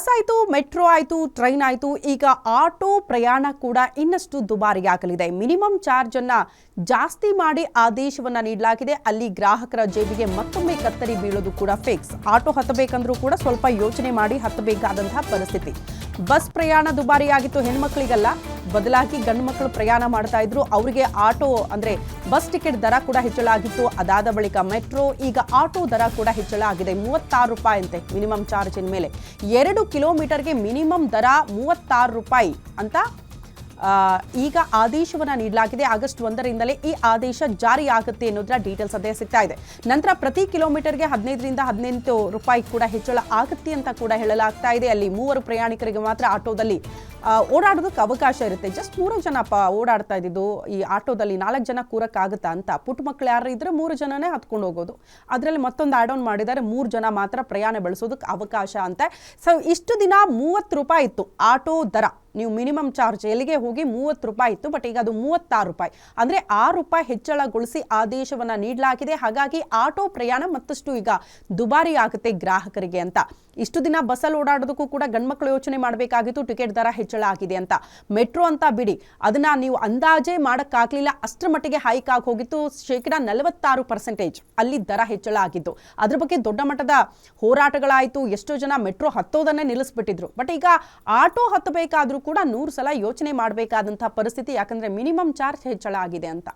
Bus ಆಯಿತು, metro ಆಯಿತು, train ಆಯಿತು, ಈಗ ಆಟೋ ಪ್ರಯಾಣ ಕೂಡ ಇನ್ನಷ್ಟು ದುಬಾರಿಯಾಗಲಿದೆ. ಮಿನಿಮಮ್ ಚಾರ್ಜ್ ಅನ್ನ ಜಾಸ್ತಿ ಮಾಡಿ ಆದೇಶವನ್ನ ನೀಡಲಾಗಿದೆ. ಅಲ್ಲಿ ಗ್ರಾಹಕರ ಜೇಬಿಗೆ ಮತ್ತೊಮ್ಮೆ ಕತ್ತರಿ ಬೀಳೋದು ಕೂಡ ಫಿಕ್ಸ್. ಆಟೋ ಹತ್ತಬೇಕಂದ್ರೂ ಕೂಡ ಸ್ವಲ್ಪ ಯೋಚನೆ ಮಾಡಿ ಹತ್ತಬೇಕಾದಂತಹ ಪರಿಸ್ಥಿತಿ. ಬಸ್ ಪ್ರಯಾಣ ದುಬಾರಿಯಾಗಿತ್ತು ಹೆಣ್ಮಕ್ಳಿಗಲ್ಲ, ಬದಲಾಗಿ ಗಂಡು ಮಕ್ಕಳು ಪ್ರಯಾಣ ಮಾಡ್ತಾ ಇದ್ರು. ಅವರಿಗೆ ಆಟೋ ಅಂದ್ರೆ ಬಸ್ ಟಿಕೆಟ್ ದರ ಕೂಡ ಹೆಚ್ಚಳ ಆಗಿತ್ತು. ಅದಾದ ಬಳಿಕ ಮೆಟ್ರೋ, ಈಗ ಆಟೋ ದರ ಕೂಡ ಹೆಚ್ಚಳ ಆಗಿದೆ. 36 ರೂಪಾಯಿ ಅಂತೆ ಮಿನಿಮಮ್ ಚಾರ್ಜ್ ಮೇಲೆ. 2 ಕಿಲೋಮೀಟರ್ಗೆ ಮಿನಿಮಮ್ ದರ 36 ರೂಪಾಯಿ ಅಂತ ಈಗ ಆದೇಶವನ್ನ ನೀಡಲಾಗಿದೆ. ಆಗಸ್ಟ್ 1ರಿಂದಲೇ ಈ ಆದೇಶ ಜಾರಿ ಆಗುತ್ತೆ ಅನ್ನೋದರ ಡೀಟೇಲ್ಸ್ ಅದೇ ಸಿಗ್ತಾ ಇದೆ. ನಂತರ ಪ್ರತಿ ಕಿಲೋಮೀಟರ್ಗೆ 15 ರಿಂದ 18 ರೂಪಾಯಿ ಕೂಡ ಹೆಚ್ಚಳ ಆಗುತ್ತೆ ಅಂತ ಕೂಡ ಹೇಳಲಾಗ್ತಾ ಇದೆ. ಅಲ್ಲಿ 3 ಪ್ರಯಾಣಿಕರಿಗೆ ಮಾತ್ರ ಆಟೋದಲ್ಲಿ ಓಡಾಡೋದಕ್ಕೆ ಅವಕಾಶ ಇರುತ್ತೆ. ಜಸ್ಟ್ 3 ಜನ ಓಡಾಡ್ತಾ ಇದ್ದಿದ್ದು ಈ ಆಟೋದಲ್ಲಿ. 4 ಜನ ಕೂರಕ್ಕಾಗುತ್ತಾ ಅಂತ. ಪುಟ್ಟ ಮಕ್ಕಳು ಯಾರು ಇದ್ರೆ 3 ಜನನೇ ಹತ್ಕೊಂಡು ಹೋಗೋದು. ಅದರಲ್ಲಿ ಮತ್ತೊಂದು ಆಡ್ ಆನ್ ಮಾಡಿದ್ದಾರೆ, 3 ಜನ ಮಾತ್ರ ಪ್ರಯಾಣ ಬೆಳೆಸೋದಕ್ಕೆ ಅವಕಾಶ ಅಂತ. ಸೊ ಇಷ್ಟು ದಿನ 30 ರೂಪಾಯಿ ಇತ್ತು ಆಟೋ ದರ. ನೀವು ಮಿನಿಮಮ್ ಚಾರ್ಜ್ ಎಲ್ಲಿಗೆ ಹೋಗಿ 30 ರೂಪಾಯಿ ಇತ್ತು, ಬಟ್ ಈಗ ಅದು 36 ರೂಪಾಯಿ ಅಂದ್ರೆ 6 ರೂಪಾಯಿ ಹೆಚ್ಚಳಗೊಳಿಸಿ ಆದೇಶವನ್ನ ನೀಡಲಾಗಿದೆ. ಹಾಗಾಗಿ ಆಟೋ ಪ್ರಯಾಣ ಮತ್ತಷ್ಟು ಈಗ ದುಬಾರಿ ಆಗುತ್ತೆ ಗ್ರಾಹಕರಿಗೆ ಅಂತ. ಇಷ್ಟು ದಿನ ಬಸ್ಸಲ್ಲಿ ಓಡಾಡೋದಕ್ಕೂ ಕೂಡ ಗಂಡ್ಮಕ್ಳು ಯೋಚನೆ ಮಾಡಬೇಕಾಗಿತ್ತು, ಟಿಕೆಟ್ ದರ ಹೆಚ್ಚಳ ಆಗಿದೆ ಅಂತ. ಮೆಟ್ರೋ ಅಂತ ಬಿಡಿ, ಅದನ್ನ ನೀವು ಅಂದಾಜೆ ಮಾಡಕ್ಕಾಗ್ಲಿಲ್ಲ, ಅಷ್ಟರ ಮಟ್ಟಿಗೆ ಹೈಕ್ ಆಗಿ ಹೋಗಿತ್ತು. 46% ಅಲ್ಲಿ ದರ ಹೆಚ್ಚಳ ಆಗಿದ್ದು. ಅದ್ರ ಬಗ್ಗೆ ದೊಡ್ಡ ಮಟ್ಟದ ಹೋರಾಟಗಳಾಯಿತು. ಎಷ್ಟೋ ಜನ ಮೆಟ್ರೋ ಹತ್ತೋದನ್ನೇ ನಿಲ್ಲಿಸ್ಬಿಟ್ಟಿದ್ರು. ಬಟ್ ಈಗ ಆಟೋ ಹತ್ತಬೇಕಾದ್ರೂ ಕೂಡ 100 ಸಲ ಯೋಚನೆ ಮಾಡಬೇಕಾದಂತಹ ಪರಿಸ್ಥಿತಿ, ಯಾಕಂದ್ರೆ ಮಿನಿಮಮ್ ಚಾರ್ಜ್ ಹೆಚ್ಚಳ ಆಗಿದೆ ಅಂತ.